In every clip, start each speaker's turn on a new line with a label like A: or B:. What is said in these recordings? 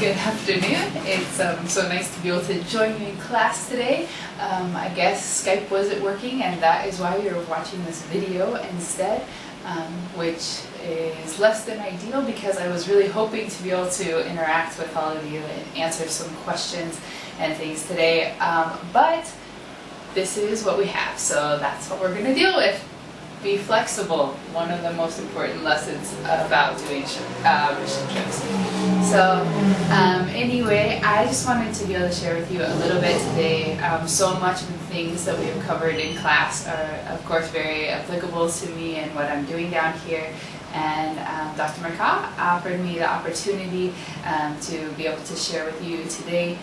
A: Good afternoon. It's so nice to be able to join you in class today. I guess Skype wasn't working, and that is why you're watching this video instead, which is less than ideal because I was really hoping to be able to interact with all of you and answer some questions and things today. But this is what we have, so that's what we're going to deal with. Be flexible, one of the most important lessons about doing mission trips. So anyway, I just wanted to be able to share with you a little bit today. So much of the things that we have covered in class are of course very applicable to me and what I'm doing down here. And Dr. Marca offered me the opportunity to be able to share with you today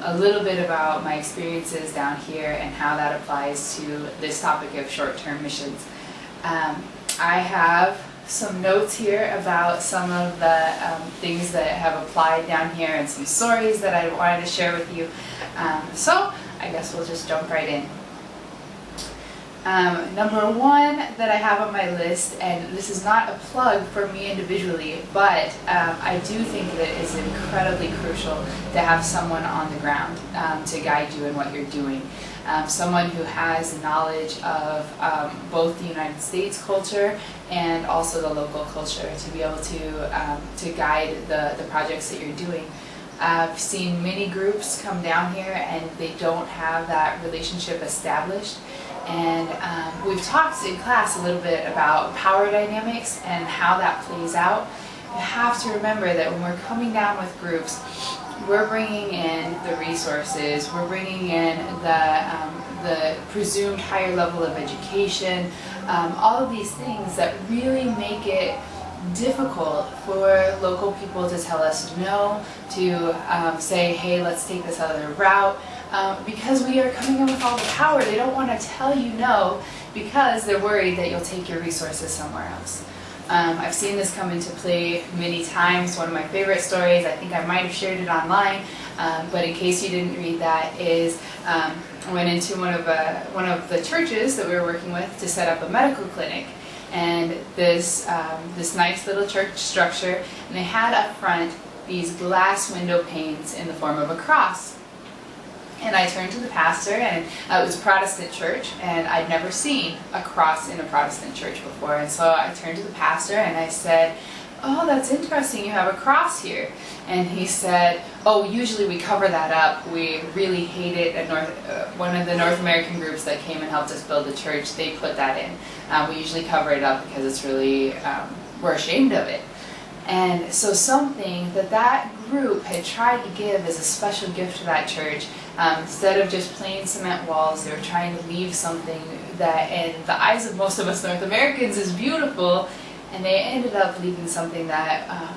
A: a little bit about my experiences down here and how that applies to this topic of short-term missions. I have some notes here about some of the things that have applied down here and some stories that I wanted to share with you. So I guess we'll just jump right in. Number one that I have on my list, and this is not a plug for me individually, but I do think that it's incredibly crucial to have someone on the ground to guide you in what you're doing. Someone who has knowledge of both the United States culture and also the local culture to be able to guide the projects that you're doing. I've seen many groups come down here and they don't have that relationship established. And we've talked in class a little bit about power dynamics and how that plays out. You have to remember that when we're coming down with groups, we're bringing in the resources, we're bringing in the presumed higher level of education, all of these things that really make it difficult for local people to tell us no, to say, hey, let's take this other route. Because we are coming in with all the power, they don't want to tell you no because they're worried that you'll take your resources somewhere else. I've seen this come into play many times. One of my favorite stories, I think I might have shared it online, but in case you didn't read that, is I went into one of the churches that we were working with to set up a medical clinic. And this nice little church structure, and they had up front these glass window panes in the form of a cross. And I turned to the pastor, and it was a Protestant church, and I'd never seen a cross in a Protestant church before. And so I turned to the pastor and I said, oh, that's interesting, you have a cross here. And he said, oh, usually we cover that up. We really hate it at one of the North American groups that came and helped us build the church, they put that in. We usually cover it up because it's really, we're ashamed of it. And so something that group had tried to give as a special gift to that church, instead of just plain cement walls, they were trying to leave something that in the eyes of most of us North Americans is beautiful, and they ended up leaving something that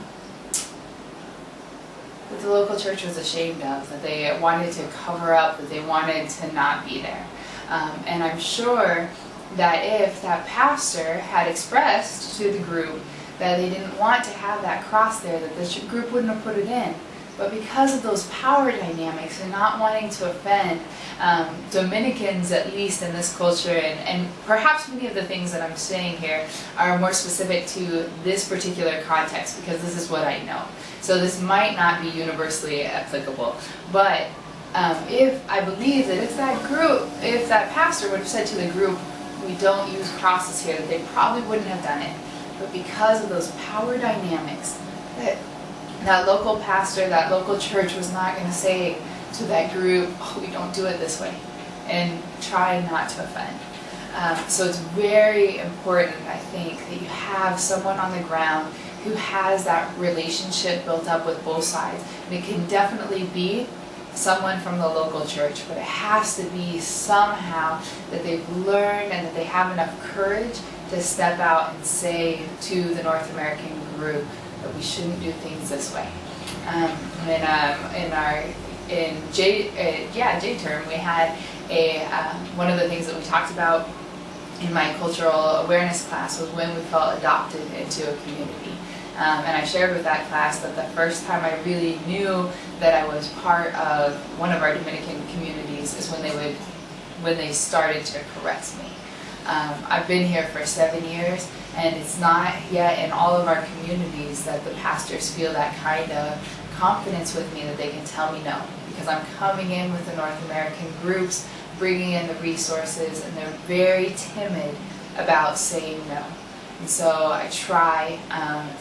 A: the local church was ashamed of, that they wanted to cover up, that they wanted to not be there. And I'm sure that if that pastor had expressed to the group that they didn't want to have that cross there, that the group wouldn't have put it in. But because of those power dynamics and not wanting to offend Dominicans, at least in this culture, and perhaps many of the things that I'm saying here are more specific to this particular context because this is what I know. So this might not be universally applicable. But if I believe that if that pastor would have said to the group, we don't use crosses here, that they probably wouldn't have done it. But because of those power dynamics, that local pastor, that local church was not going to say to that group, oh, we don't do it this way, and try not to offend. So it's very important, I think, that you have someone on the ground who has that relationship built up with both sides. And it can definitely be someone from the local church, but it has to be somehow that they've learned and that they have enough courage to step out and say to the North American group that we shouldn't do things this way. In J term, we had one of the things that we talked about in my cultural awareness class was when we felt adopted into a community. And I shared with that class that the first time I really knew that I was part of one of our Dominican communities is when they started to correct me. I've been here for 7 years, and it's not yet in all of our communities that the pastors feel that kind of confidence with me that they can tell me no, because I'm coming in with the North American groups, bringing in the resources, and they're very timid about saying no. And so I try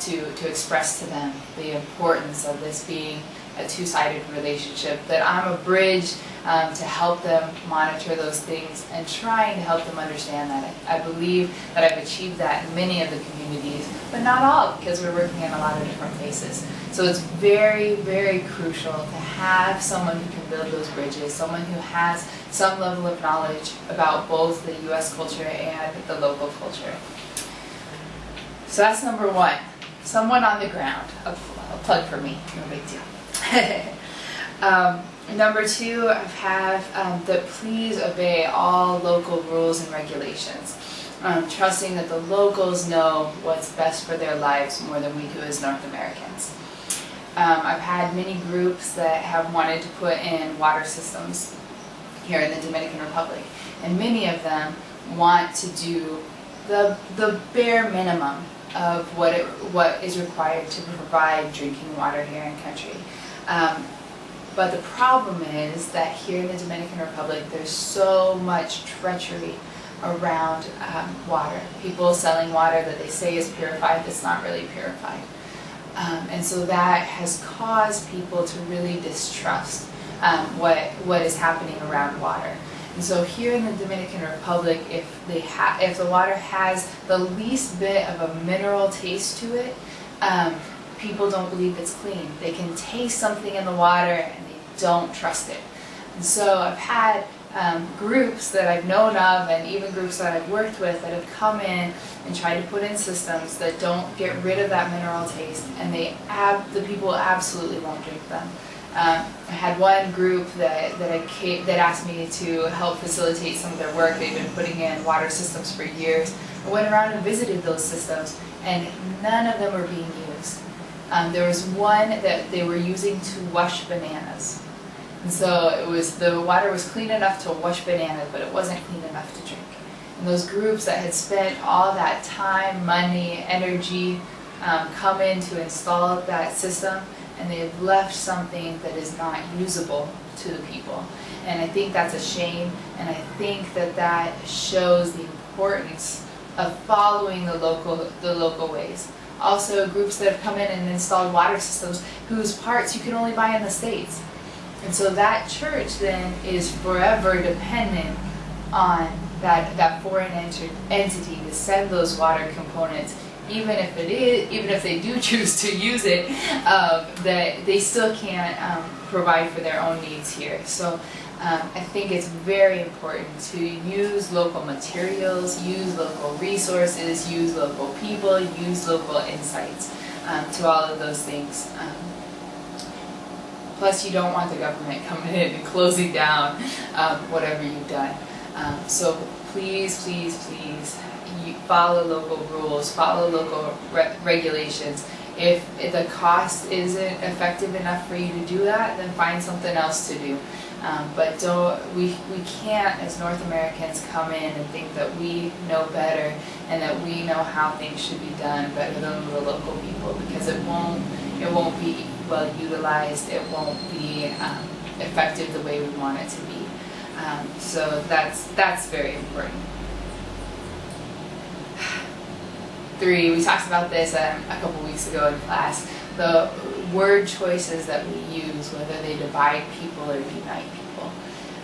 A: to express to them the importance of this being a two-sided relationship, that I'm a bridge to help them monitor those things and trying to help them understand that. I believe that I've achieved that in many of the communities, but not all, because we're working in a lot of different places. So it's very, very crucial to have someone who can build those bridges, someone who has some level of knowledge about both the U.S. culture and the local culture. So that's number one, someone on the ground, a plug for me, no big deal. Number two, I have that please obey all local rules and regulations, trusting that the locals know what's best for their lives more than we do as North Americans. I've had many groups that have wanted to put in water systems here in the Dominican Republic, and many of them want to do the bare minimum of what is required to provide drinking water here in country. But the problem is that here in the Dominican Republic, there's so much treachery around water. People selling water that they say is purified that's not really purified. And so that has caused people to really distrust what is happening around water. And so here in the Dominican Republic, if the water has the least bit of a mineral taste to it, people don't believe it's clean. They can taste something in the water and they don't trust it. And so I've had groups that I've known of, and even groups that I've worked with, that have come in and tried to put in systems that don't get rid of that mineral taste, and the people absolutely won't drink them. I had one group that asked me to help facilitate some of their work. They've been putting in water systems for years. I went around and visited those systems, and none of them were being used. There was one that they were using to wash bananas. And so the water was clean enough to wash bananas, but it wasn't clean enough to drink. And those groups that had spent all that time, money, energy, come in to install that system, and they've left something that is not usable to the people. And I think that's a shame, and I think that shows the importance of following the local ways. Also, groups that have come in and installed water systems whose parts you can only buy in the States. And so that church then is forever dependent on that foreign entity to send those water components, even if they do choose to use it, that they still can't provide for their own needs here. So I think it's very important to use local materials, use local resources, use local people, use local insights to all of those things. Plus, you don't want the government coming in and closing down whatever you've done. So please, please, please, follow local rules, follow local regulations. If the cost isn't effective enough for you to do that, then find something else to do. But we can't, as North Americans, come in and think that we know better and that we know how things should be done better than the local people, because it won't be well utilized. It won't be effective the way we want it to be. So that's very important. 3, we talked about this a couple weeks ago in class, the word choices that we use, whether they divide people or unite people.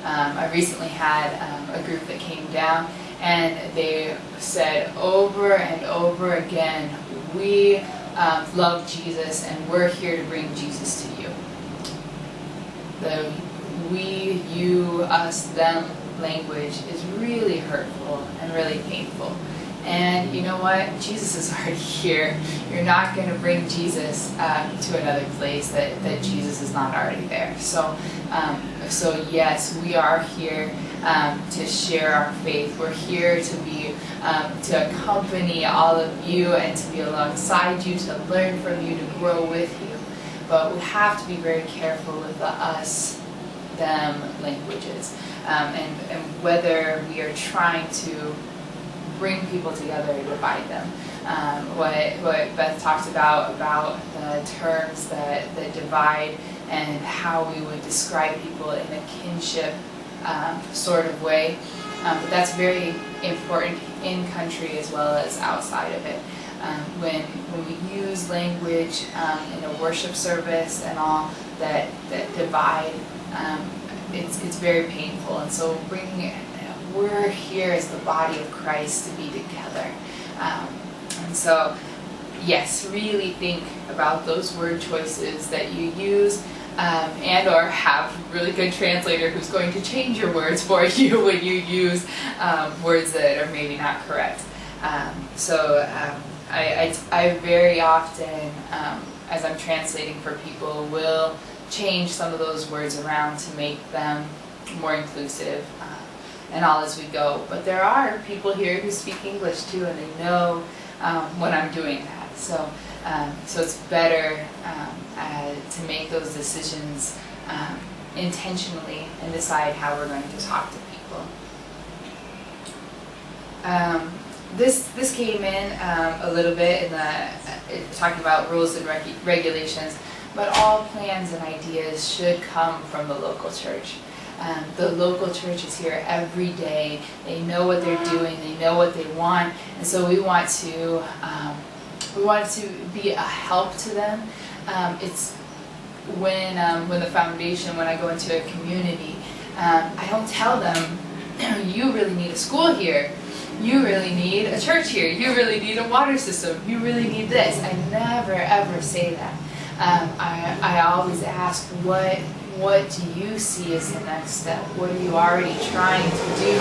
A: I recently had a group that came down, and they said over and over again, we love Jesus and we're here to bring Jesus to you. The we, you, us, them language is really hurtful and really painful. And you know what? Jesus is already here. You're not going to bring Jesus to another place that Jesus is not already there. So yes, we are here to share our faith. We're here to be to accompany all of you and to be alongside you, to learn from you, to grow with you. But we have to be very careful with the us, them languages, and whether we are trying to bring people together or divide them. what Beth talked about the terms that divide and how we would describe people in a kinship sort of way. But that's very important in country as well as outside of it. When we use language in a worship service and all that divide, it's very painful. And so we're here as the body of Christ to be together. And so, yes, really think about those word choices that you use, and or have a really good translator who's going to change your words for you when you use words that are maybe not correct. I very often, as I'm translating for people, will change some of those words around to make them more inclusive, and all as we go. But there are people here who speak English too, and they know when I'm doing that. So it's better to make those decisions intentionally and decide how we're going to talk to people. This came in a little bit in talking about rules and regulations, but all plans and ideas should come from the local church. The local church is here every day. They know what they're doing. They know what they want, and so we want to be a help to them. It's when I go into a community, I don't tell them, you really need a school here. You really need a church here. You really need a water system. You really need this. I never ever say that. I always ask, what do you see as the next step? What are you already trying to do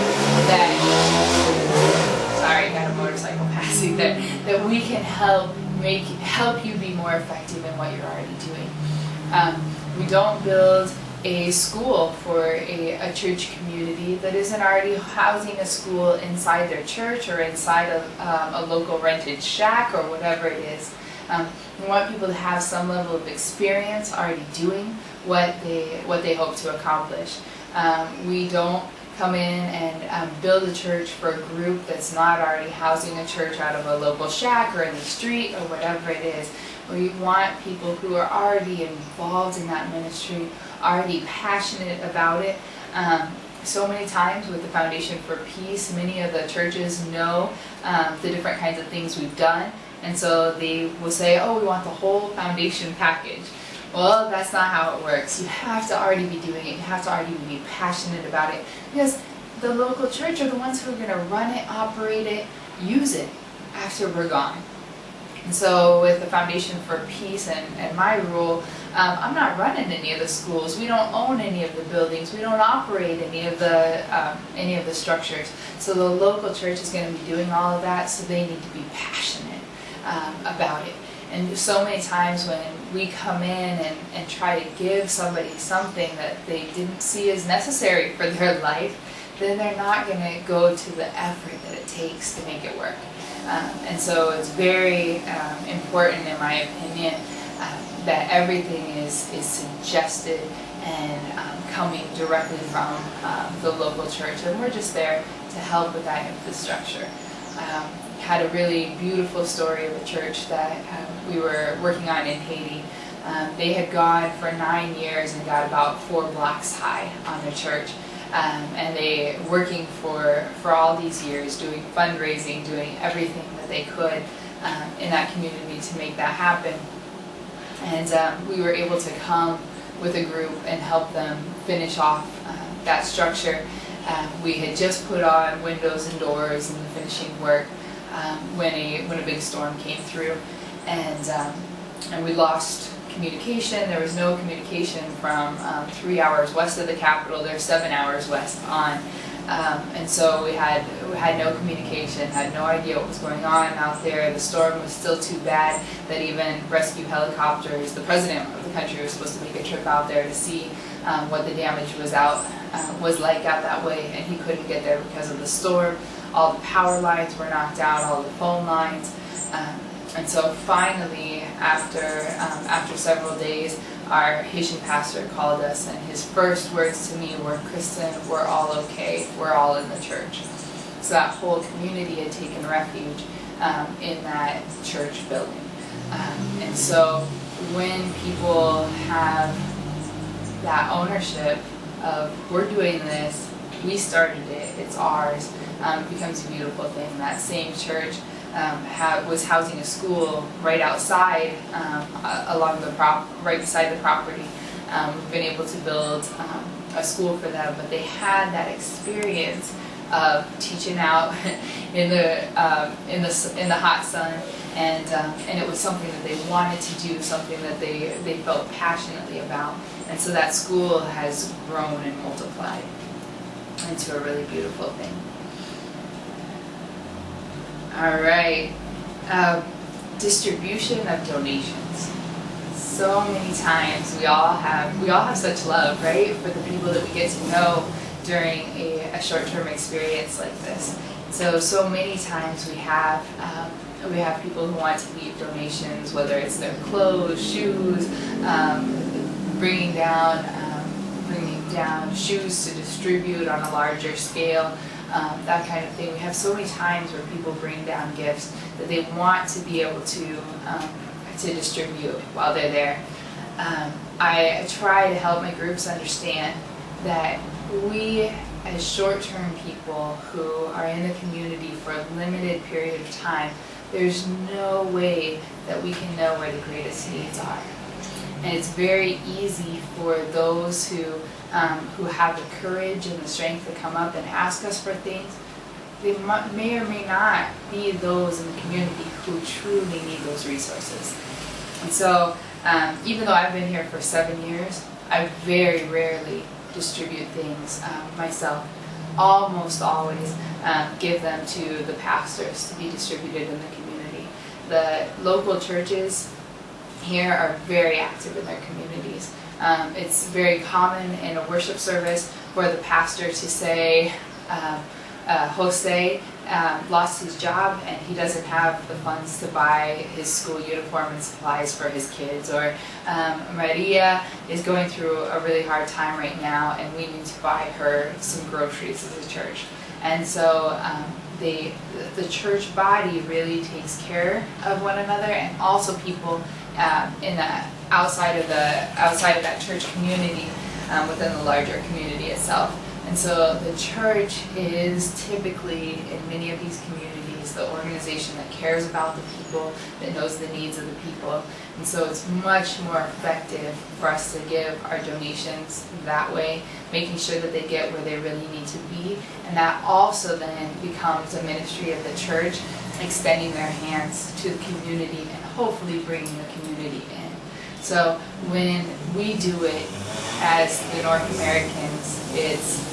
A: sorry, I got a motorcycle passing, that we can help you be more effective in what you're already doing. We don't build a school for a church community that isn't already housing a school inside their church or inside of a local rented shack or whatever it is. We want people to have some level of experience already doing what they hope to accomplish. We don't come in and build a church for a group that's not already housing a church out of a local shack or in the street or whatever it is. We want people who are already involved in that ministry, already passionate about it. So many times with the Foundation for Peace, many of the churches know the different kinds of things we've done, and so they will say, oh, we want the whole foundation package. Well, that's not how it works. You have to already be doing it. You have to already be passionate about it, because the local church are the ones who are going to run it, operate it, use it after we're gone. And so with the Foundation for Peace and my role, I'm not running any of the schools. We don't own any of the buildings. We don't operate any of the structures. So the local church is going to be doing all of that, so they need to be passionate about it. And so many times when we come in and try to give somebody something that they didn't see as necessary for their life, then they're not going to go to the effort that it takes to make it work. And so it's very important, in my opinion, that everything is suggested and coming directly from the local church. And we're just there to help with that infrastructure. Had a really beautiful story of a church that we were working on in Haiti. They had gone for 9 years and got about 4 blocks high on their church. And they working for all these years, doing fundraising, doing everything that they could in that community to make that happen. And we were able to come with a group and help them finish off that structure. We had just put on windows and doors and the finishing work when a big storm came through, and we lost communication. There was no communication from 3 hours west of the capital. They're 7 hours west on, and so we had no communication. Had no idea what was going on out there. The storm was still too bad that even rescue helicopters. The president of the country was supposed to make a trip out there to see what the damage was like out that way, and he couldn't get there because of the storm. All the power lines were knocked out, all the phone lines. And so finally, after several days, our Haitian pastor called us, and his first words to me were, "Kristin, we're all okay. We're all in the church." So that whole community had taken refuge in that church building. And so when people have that ownership of, we're doing this, we started it, it's ours, it becomes a beautiful thing. That same church was housing a school right outside, along the right beside the property. We've been able to build a school for them, but they had that experience of teaching out in the hot sun, and it was something that they wanted to do, something that they felt passionately about, and so that school has grown and multiplied into a really beautiful thing. All right, distribution of donations. So many times we all have such love, right, for the people that we get to know during a short-term experience like this. So many times we have people who want to leave donations, whether it's their clothes, shoes, bringing down shoes to distribute on a larger scale, that kind of thing. We have so many times where people bring down gifts that they want to be able to distribute while they're there. I try to help my groups understand that we, as short-term people who are in the community for a limited period of time, there's no way that we can know where the greatest needs are. And it's very easy for those who have the courage and the strength to come up and ask us for things. They may or may not be those in the community who truly need those resources. And so, even though I've been here for 7 years, I very rarely distribute things myself. Almost always give them to the pastors to be distributed in the community. The local churches here are very active in their communities. It's very common in a worship service for the pastor to say, Jose lost his job and he doesn't have the funds to buy his school uniform and supplies for his kids, or Maria is going through a really hard time right now and we need to buy her some groceries as a church. And so the church body really takes care of one another, and also people in the outside of that church community, within the larger community itself. And so the church is typically, in many of these communities, the organization that cares about the people, that knows the needs of the people. And so it's much more effective for us to give our donations that way, making sure that they get where they really need to be. And that also then becomes a ministry of the church, extending their hands to the community and hopefully bringing the community in. So when we do it as the North Americans, it's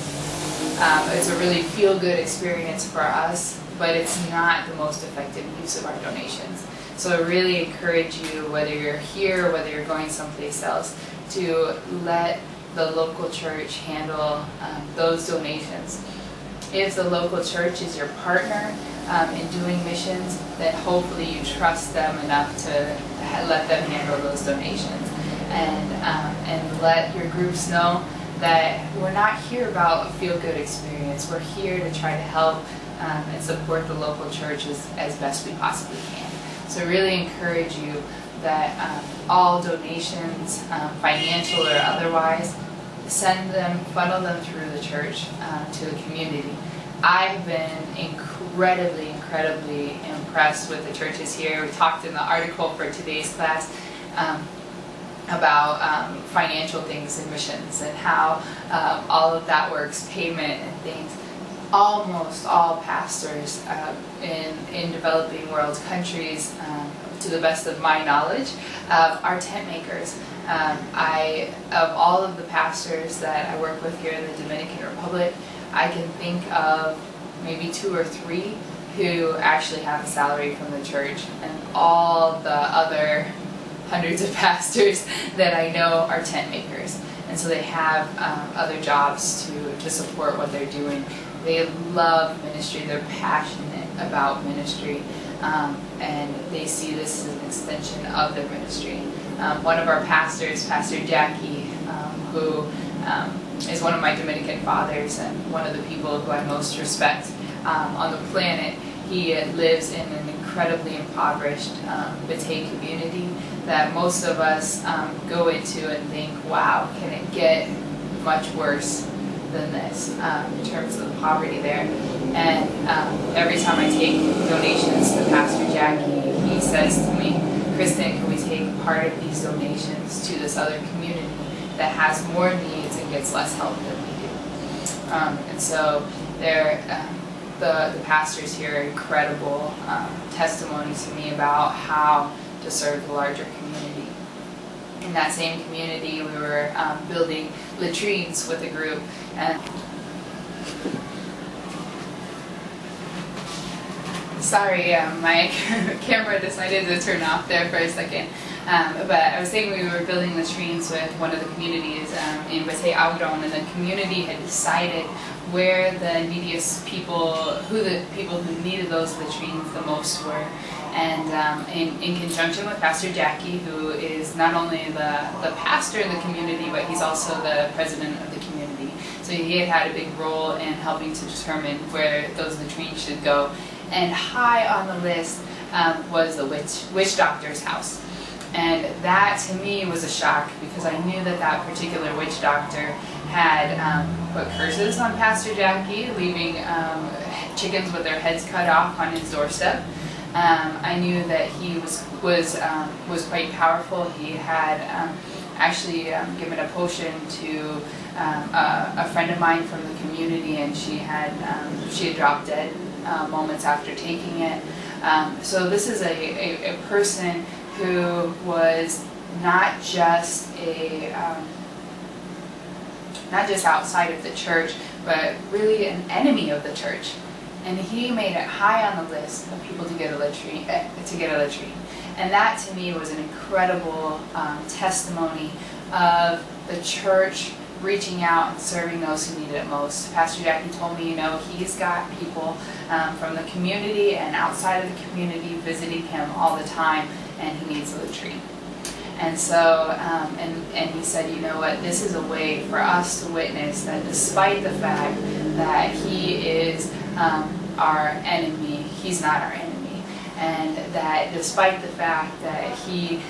A: a really feel-good experience for us, but it's not the most effective use of our donations. So I really encourage you, whether you're here or whether you're going someplace else, to let the local church handle those donations. If the local church is your partner in doing missions, then hopefully you trust them enough to let them handle those donations, and let your groups know that we're not here about a feel-good experience. We're here to try to help and support the local churches as best we possibly can. So I really encourage you that all donations, financial or otherwise, funnel them through the church to the community. I've been incredibly impressed with the churches here. We talked in the article for today's class about financial things in missions and how all of that works, payment and things. Almost all pastors in developing world countries, to the best of my knowledge, are tent makers. Of all of the pastors that I work with here in the Dominican Republic, I can think of maybe 2 or 3 who actually have a salary from the church, and all the other hundreds of pastors that I know are tent makers. And so they have other jobs to support what they're doing. They love ministry, they're passionate about ministry, and they see this as an extension of their ministry. One of our pastors, Pastor Jackie, who is one of my Dominican fathers and one of the people who I most respect on the planet, he lives in an incredibly impoverished Batey community that most of us go into and think, wow, can it get much worse than this in terms of the poverty there. And every time I take donations to Pastor Jackie, he says to me, Kristin, can we take part of these donations to this other community that has more needs and gets less help than we do? And so the pastors here are incredible testimony to me about how to serve the larger community. In that same community, we were building latrines with a group, and sorry, my camera decided to turn off there for a second. But I was saying we were building latrines with one of the communities in Batey Agron, and the community had decided where the neediest people, who the people who needed those latrines the most were. And in conjunction with Pastor Jackie, who is not only the pastor in the community, but he's also the president of the community. So he had a big role in helping to determine where those latrines should go. And high on the list was the witch doctor's house. And that to me was a shock, because I knew that that particular witch doctor had put curses on Pastor Jackie, leaving chickens with their heads cut off on his doorstep. I knew that he was quite powerful. He had actually given a potion to a friend of mine from the community, and she had dropped dead moments after taking it. So this is a person who was not just not just outside of the church, but really an enemy of the church. And he made it high on the list of people to get a latrine. And that to me was an incredible testimony of the church reaching out and serving those who needed it most. Pastor Jackie told me, he's got people from the community and outside of the community visiting him all the time, and he needs a latrine. And so, and he said, you know what, this is a way for us to witness that despite the fact that he is our enemy, he's not our enemy. And that despite the fact that he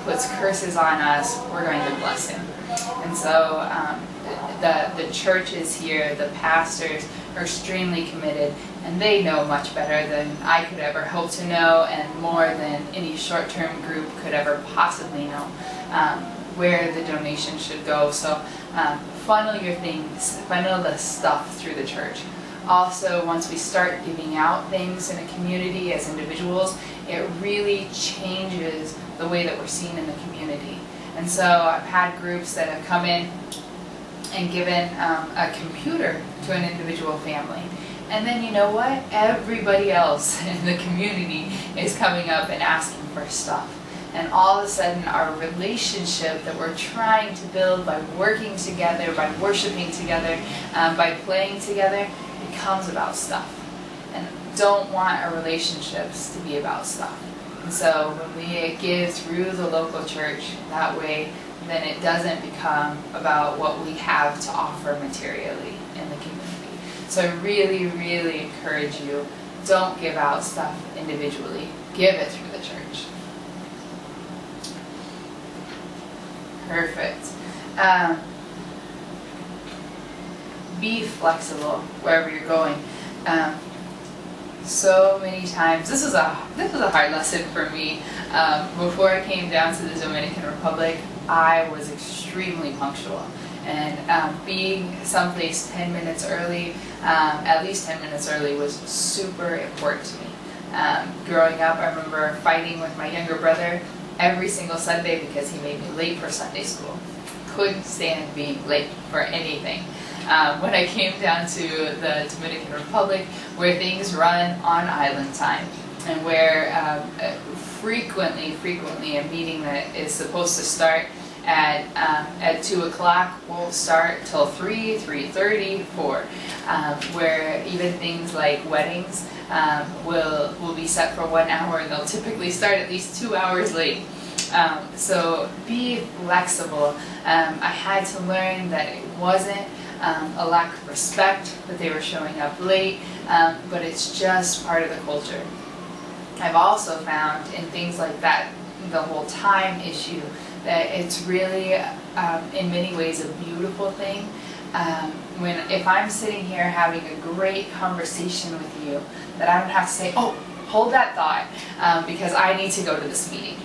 A: puts curses on us, we're going to bless him. And so the churches here, the pastors, are extremely committed, and they know much better than I could ever hope to know, and more than any short-term group could ever possibly know where the donation should go. So funnel your things, funnel the stuff through the church. Also, once we start giving out things in a community as individuals, it really changes the way that we're seen in the community. And so I've had groups that have come in and given a computer to an individual family. And then you know what? Everybody else in the community is coming up and asking for stuff. And all of a sudden our relationship that we're trying to build by working together, by worshiping together, by playing together, becomes about stuff. And don't want our relationships to be about stuff. And so when we give through the local church that way, then it doesn't become about what we have to offer materially in the community. So I really, really encourage you, don't give out stuff individually. Give it through the church. Perfect. Be flexible wherever you're going. So many times, this was a hard lesson for me. Before I came down to the Dominican Republic, I was extremely punctual, and being someplace 10 minutes early, at least 10 minutes early, was super important to me. Growing up, I remember fighting with my younger brother every single Sunday because he made me late for Sunday school. Couldn't stand being late for anything. When I came down to the Dominican Republic, where things run on island time, and where frequently a meeting that is supposed to start at 2 o'clock will start till 3, 3:30, 4, where even things like weddings will be set for 1 hour, and they'll typically start at least 2 hours late. So be flexible. I had to learn that it wasn't a lack of respect that they were showing up late, but it's just part of the culture. I've also found in things like that, the whole time issue, that it's really in many ways a beautiful thing. If I'm sitting here having a great conversation with you, that I don't have to say, oh, hold that thought, because I need to go to this meeting.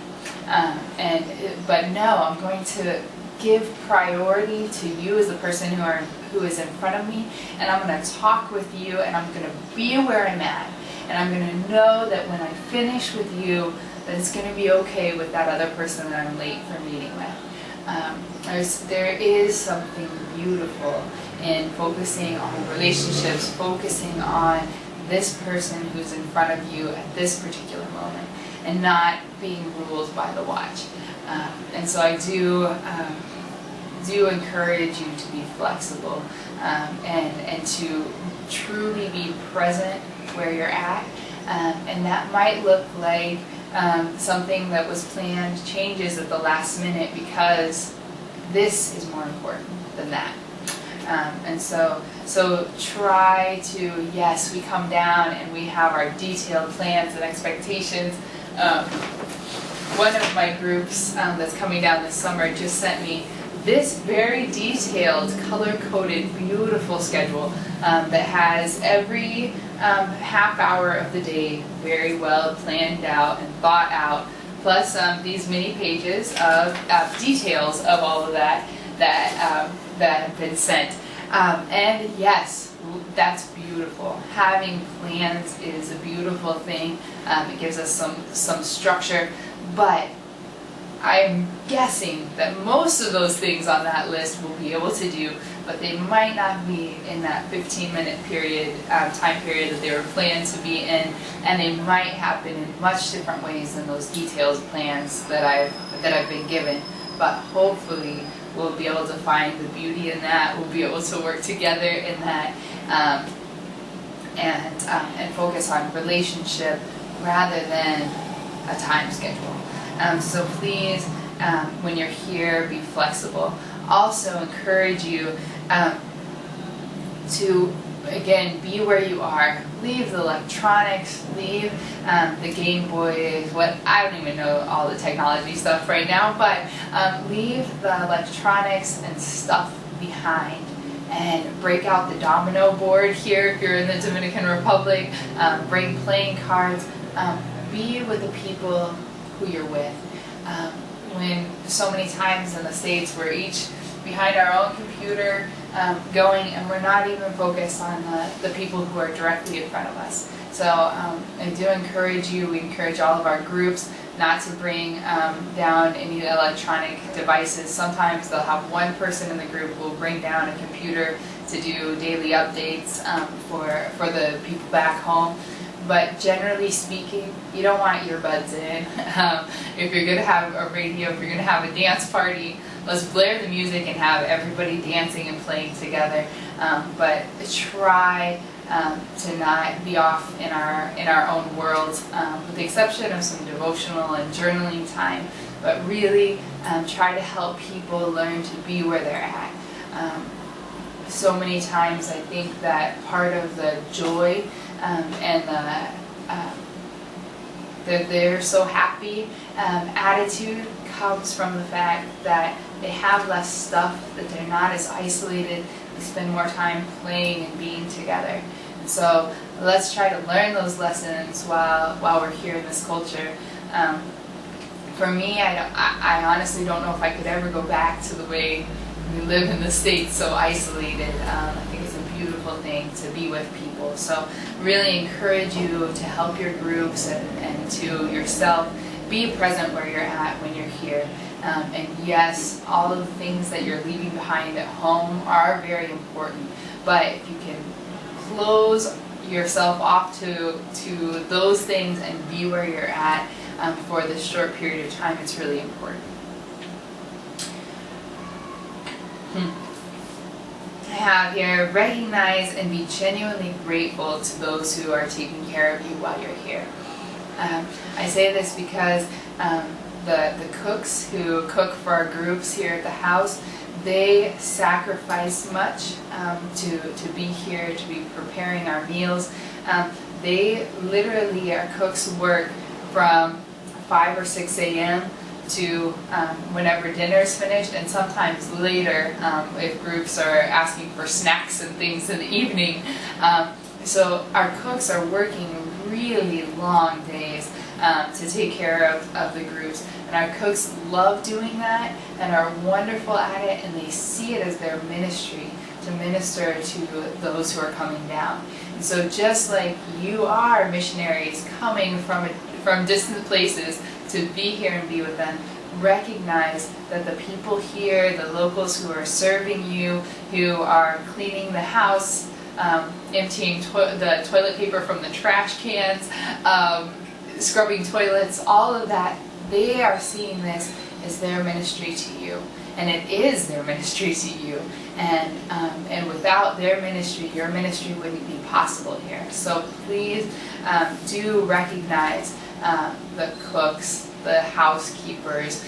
A: But no, I'm going to give priority to you as the person who is in front of me, and I'm going to talk with you, and I'm going to be where I'm at, and I'm going to know that when I finish with you, that it's going to be okay with that other person that I'm late for meeting with. There is something beautiful in focusing on relationships, focusing on this person who's in front of you at this particular moment, and not being ruled by the watch. And so I do encourage you to be flexible, and to truly be present where you're at. And that might look like something that was planned changes at the last minute because this is more important than that. And so try to, yes, we come down and we have our detailed plans and expectations. One of my groups that's coming down this summer just sent me this very detailed, color-coded, beautiful schedule that has every half hour of the day very well planned out and thought out, plus these mini pages of details of all of that have been sent. And yes, that's beautiful. Having plans is a beautiful thing. It gives us some structure, but I'm guessing that most of those things on that list we'll be able to do, but they might not be in that 15-minute period, time period that they were planned to be in, and they might happen in much different ways than those detailed plans that I've been given. But hopefully we'll be able to find the beauty in that. We'll be able to work together in that, and focus on relationship rather than a time schedule. So please, when you're here, be flexible. Also encourage you to, again, be where you are. Leave the electronics, leave the Game Boy, I don't even know all the technology stuff right now, but leave the electronics and stuff behind. And break out the domino board here if you're in the Dominican Republic. Bring playing cards. Be with the people who you're with. When so many times in the States we're each behind our own computer going, and we're not even focused on the people who are directly in front of us. So I do encourage you, we encourage all of our groups not to bring down any electronic devices. Sometimes they'll have one person in the group who will bring down a computer to do daily updates for the people back home. But generally speaking, you don't want earbuds in. If you're going to have a radio, if you're going to have a dance party, let's blare the music and have everybody dancing and playing together. But try to not be off in our own worlds, with the exception of some devotional and journaling time. But really try to help people learn to be where they're at. So many times I think that part of the joy and they're so happy attitude comes from the fact that they have less stuff, that they're not as isolated, they spend more time playing and being together. And so let's try to learn those lessons while we're here in this culture. For me, I honestly don't know if I could ever go back to the way we live in the States, so isolated. I think it's a beautiful thing to be with people. So really encourage you to help your groups and to yourself. Be present where you're at when you're here. And yes, all of the things that you're leaving behind at home are very important. But if you can close yourself off to those things and be where you're at for this short period of time, it's really important. I have here, recognize and be genuinely grateful to those who are taking care of you while you're here. I say this because the cooks who cook for our groups here at the house, they sacrifice much to be here, to be preparing our meals. They literally, our cooks work from 5 or 6 a.m. to whenever dinner's finished, and sometimes later if groups are asking for snacks and things in the evening. So our cooks are working really long days to take care of the groups, and our cooks love doing that and are wonderful at it, and they see it as their ministry to minister to those who are coming down. And so just like you are missionaries coming from distant places to be here and be with them, recognize that the people here, the locals who are serving you, who are cleaning the house, emptying the toilet paper from the trash cans, scrubbing toilets, all of that, they are seeing this as their ministry to you. And it is their ministry to you. And without their ministry, your ministry wouldn't be possible here. So please do recognize the cooks, the housekeepers,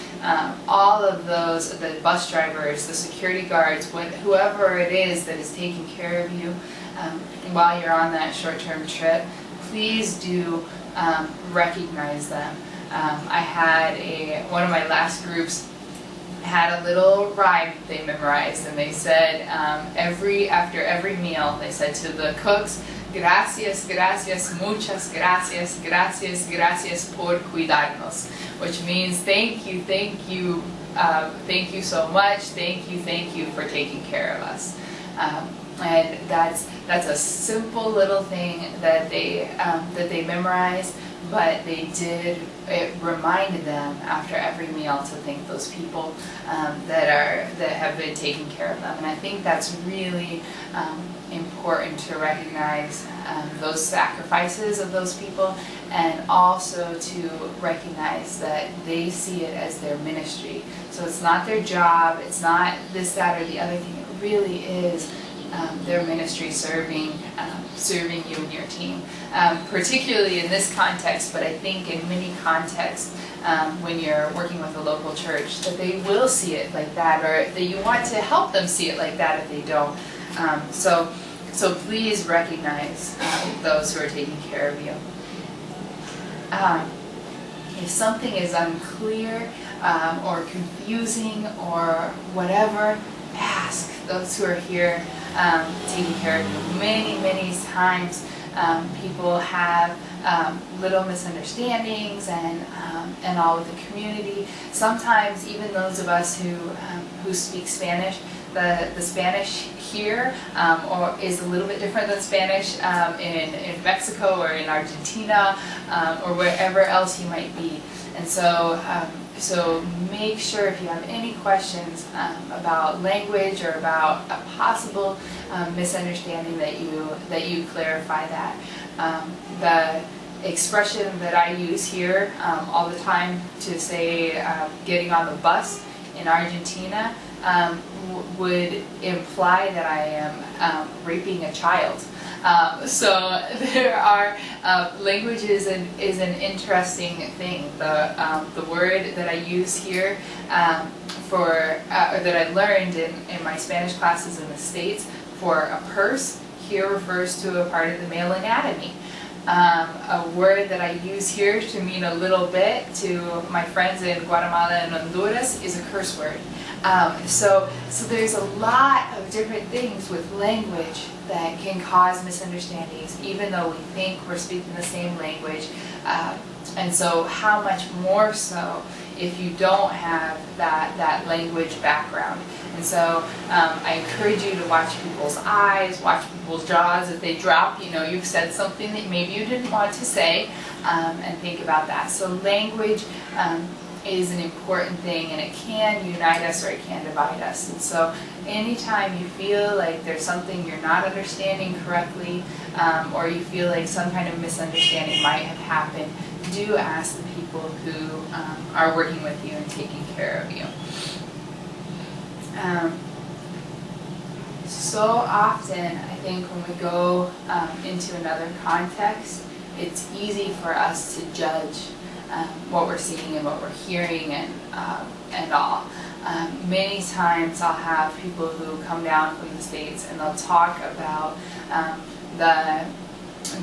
A: all of those, the bus drivers, the security guards, whoever it is that is taking care of you while you're on that short-term trip. Please do recognize them. I had one of my last groups had a little rhyme they memorized, and they said after every meal, they said to the cooks, "Gracias, gracias, muchas gracias, gracias, gracias por cuidarnos," which means thank you so much, thank you for taking care of us. And that's a simple little thing that they memorized, but it reminded them after every meal to thank those people that have been taking care of them. And I think that's really important to recognize those sacrifices of those people, and also to recognize that they see it as their ministry. So it's not their job, it's not this, that, or the other thing. It really is their ministry serving you and your team, particularly in this context, but I think in many contexts when you're working with a local church, that they will see it like that, or that you want to help them see it like that if they don't. So please recognize those who are taking care of you. If something is unclear or confusing or whatever, ask those who are here taking care of you. Many times people have little misunderstandings and all with the community. Sometimes even those of us who speak Spanish, the Spanish here is a little bit different than Spanish in Mexico or in Argentina or wherever else you might be. And so make sure if you have any questions about language or about a possible misunderstanding that you clarify that. The expression that I use here all the time to say getting on the bus in Argentina would imply that I am raping a child. So there are language is an interesting thing. The word that I use here that I learned in my Spanish classes in the States for a purse here refers to a part of the male anatomy. A word that I use here to mean a little bit to my friends in Guatemala and Honduras is a curse word. So there's a lot of different things with language that can cause misunderstandings, even though we think we're speaking the same language. And so how much more so if you don't have that language background. And so I encourage you to watch people's eyes, watch people's jaws. If they drop, you've said something that maybe you didn't want to say, and think about that. So language is an important thing, and it can unite us or it can divide us. And so anytime you feel like there's something you're not understanding correctly, or you feel like some kind of misunderstanding might have happened, do ask the people who are working with you and taking care of you. So often, I think when we go into another context, it's easy for us to judge what we're seeing and what we're hearing and all. Many times I'll have people who come down from the States and they'll talk about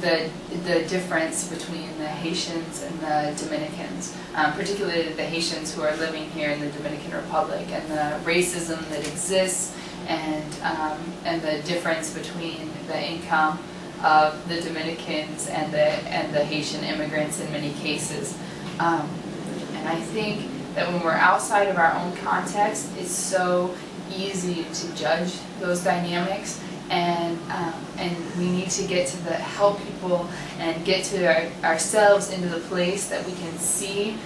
A: the difference between the Haitians and the Dominicans, particularly the Haitians who are living here in the Dominican Republic, and the racism that exists, and the difference between the income of the Dominicans and the Haitian immigrants in many cases. And I think that when we're outside of our own context, it's so easy to judge those dynamics, and we need to get to help people and get to ourselves into the place that we can see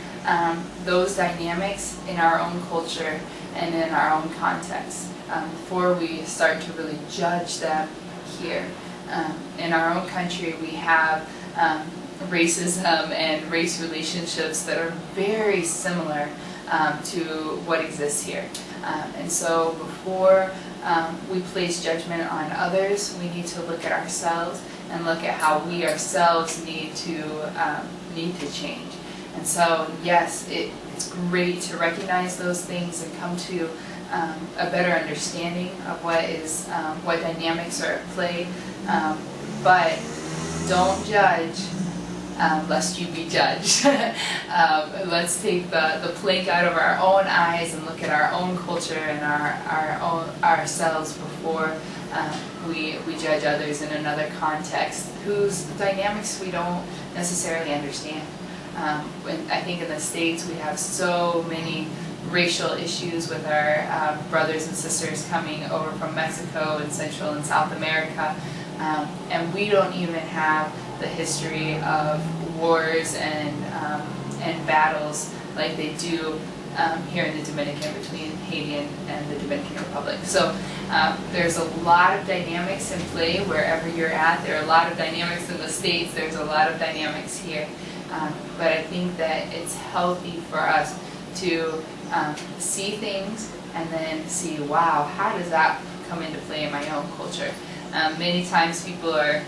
A: those dynamics in our own culture and in our own context before we start to really judge them here. In our own country, we have racism and race relationships that are very similar to what exists here. And so before we place judgment on others, we need to look at ourselves and look at how we ourselves need to change. And so yes, it's great to recognize those things and come to a better understanding of what dynamics are at play, but don't judge lest you be judged. Let's take the plank out of our own eyes and look at our own culture and ourselves before we judge others in another context whose dynamics we don't necessarily understand. I think in the States we have so many racial issues with our brothers and sisters coming over from Mexico and Central and South America, and we don't even have the history of wars and battles like they do here in the Dominican, between Haiti and the Dominican Republic. So there's a lot of dynamics in play wherever you're at. There are a lot of dynamics in the States. There's a lot of dynamics here. But I think that it's healthy for us to see things and then see, wow, how does that come into play in my own culture? Many times people are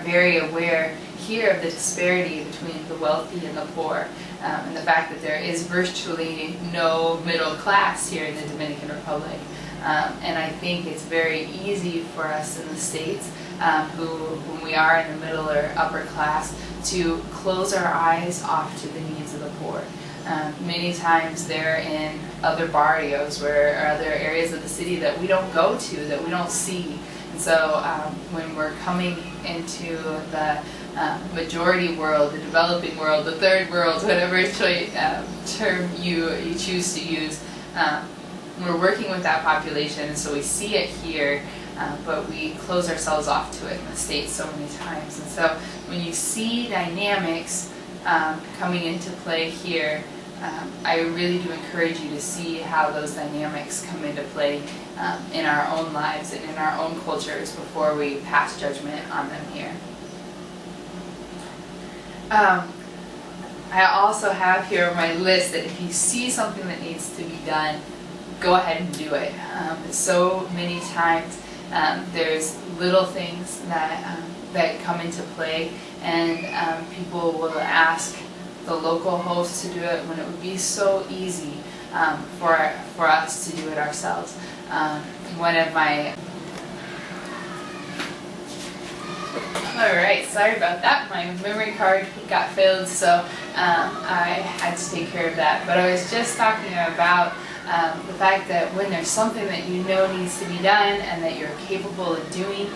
A: very aware here of the disparity between the wealthy and the poor, and the fact that there is virtually no middle class here in the Dominican Republic. And I think it's very easy for us in the States, when we are in the middle or upper class, to close our eyes off to the needs of the poor. Many times they're in other barrios or other areas of the city that we don't go to, that we don't see. And so when we're coming into the majority world, the developing world, the third world, whatever term you choose to use, we're working with that population, and so we see it here, but we close ourselves off to it in the States so many times. And so when you see dynamics coming into play here, I really do encourage you to see how those dynamics come into play in our own lives and in our own cultures before we pass judgment on them here. I also have here on my list that if you see something that needs to be done, go ahead and do it. So many times there's little things that come into play, and people will ask the local host to do it when it would be so easy for us to do it ourselves. One of my Alright, sorry about that. My memory card got filled, so I had to take care of that. But I was just talking about the fact that when there's something that you know needs to be done and that you're capable of doing,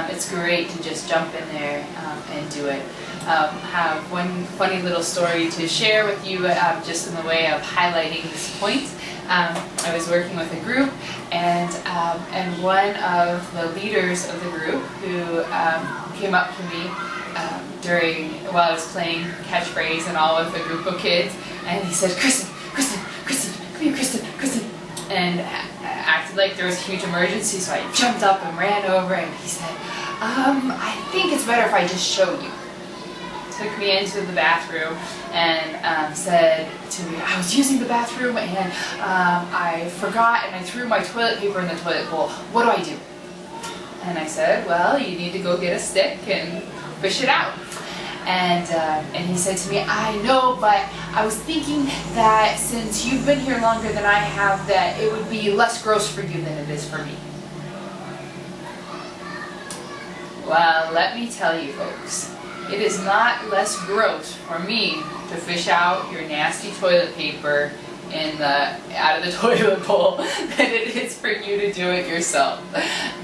A: it's great to just jump in there and do it. I have one funny little story to share with you just in the way of highlighting this point. I was working with a group, and one of the leaders of the group who came up to me while I was playing catchphrase and all with a group of kids, and he said, "Kristin, Kristin, Kristin, come here, Kristin, Kristin," and acted like there was a huge emergency, so I jumped up and ran over, and he said, "I think it's better if I just show you." Took me into the bathroom and said to me, "I was using the bathroom and I forgot and I threw my toilet paper in the toilet bowl. What do I do?" And I said, "Well, you need to go get a stick and fish it out." And he said to me, "I know, but I was thinking that since you've been here longer than I have, that it would be less gross for you than it is for me." Well, let me tell you folks, it is not less gross for me to fish out your nasty toilet paper out of the toilet bowl than it is for you to do it yourself.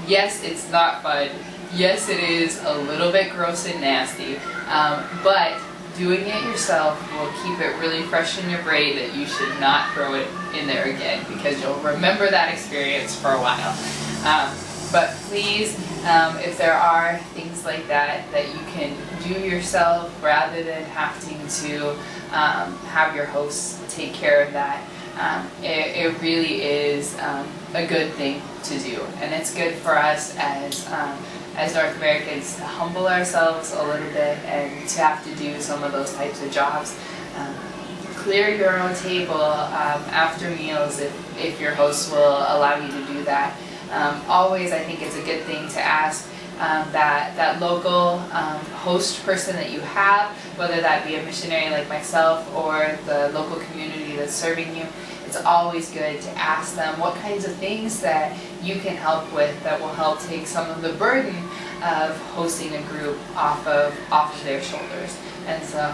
A: Yes, it's not fun. Yes, it is a little bit gross and nasty, but doing it yourself will keep it really fresh in your brain that you should not throw it in there again, because you'll remember that experience for a while. But please, if there are things like that you can do yourself rather than having to have your hosts take care of that, it really is a good thing to do. And it's good for us as North Americans to humble ourselves a little bit and to have to do some of those types of jobs. Clear your own table after meals if your host will allow you to do that. Always, I think it's a good thing to ask that local host person that you have, whether that be a missionary like myself or the local community that's serving you. It's always good to ask them what kinds of things that you can help with that will help take some of the burden of hosting a group off of their shoulders. And so,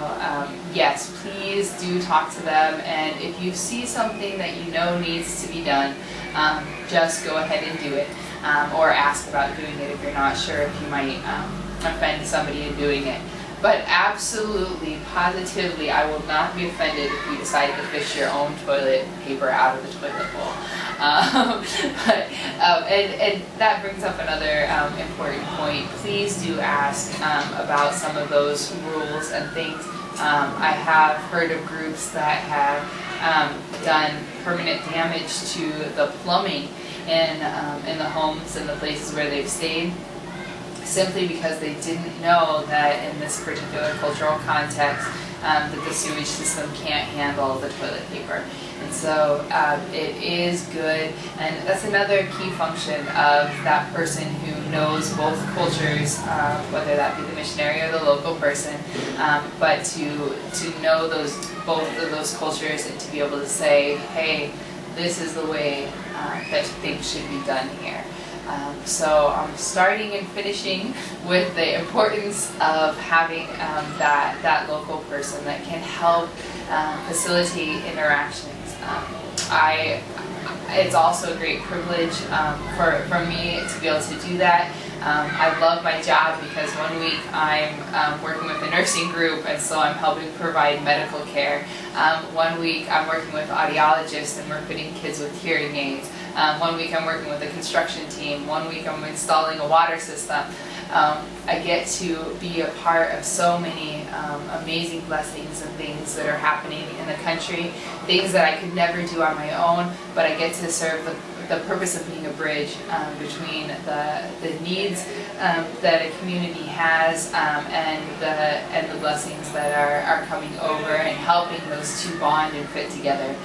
A: yes, please do talk to them, and if you see something that you know needs to be done, just go ahead and do it, or ask about doing it if you're not sure if you might offend somebody in doing it. But absolutely, positively, I will not be offended if you decide to fish your own toilet paper out of the toilet bowl. And that brings up another important point. Please do ask about some of those rules and things. I have heard of groups that have done permanent damage to the plumbing in the homes and the places where they've stayed, simply because they didn't know that in this particular cultural context that the sewage system can't handle the toilet paper. And so it is good, and that's another key function of that person who knows both cultures, whether that be the missionary or the local person, but to know both of those cultures and to be able to say, hey, this is the way that things should be done here. So I'm starting and finishing with the importance of having that local person that can help facilitate interactions. It's also a great privilege for me to be able to do that. I love my job because one week I'm working with a nursing group, and so I'm helping provide medical care. One week I'm working with audiologists and we're fitting kids with hearing aids. One week I'm working with a construction team. One week I'm installing a water system. I get to be a part of so many amazing blessings and things that are happening in the country, things that I could never do on my own, but I get to serve the purpose of being a bridge between the needs that a community has and the blessings that are coming over and helping those two bond and fit together.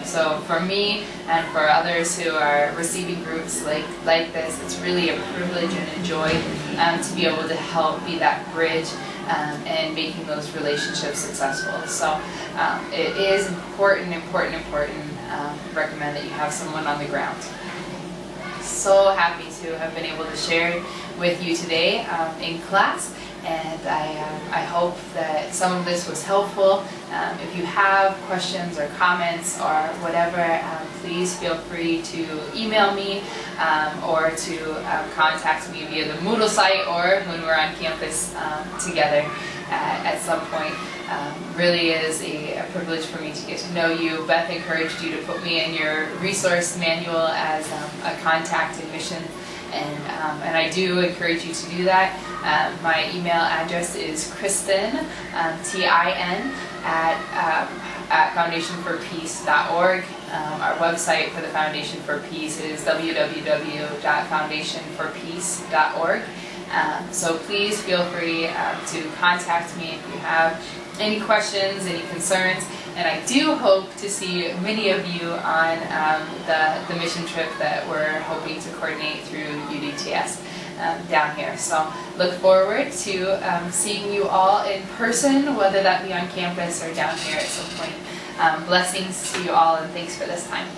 A: So for me and for others who are receiving groups like this, it's really a privilege and a joy to be able to help be that bridge and making those relationships successful. So it is important, recommend that you have someone on the ground. So happy to have been able to share with you today in class, and I hope that some of this was helpful. If you have questions or comments or whatever, please feel free to email me or to contact me via the Moodle site or when we're on campus together at some point. Really is a privilege for me to get to know you. Beth encouraged you to put me in your resource manual as a contact in mission, and I do encourage you to do that. My email address is Kristin, T-I-N, at foundationforpeace.org. Our website for the Foundation for Peace is www.foundationforpeace.org. So please feel free to contact me if you have any questions, any concerns, and I do hope to see many of you on the mission trip that we're hoping to coordinate through UDTS down here. So look forward to seeing you all in person, whether that be on campus or down here at some point. Blessings to you all, and thanks for this time.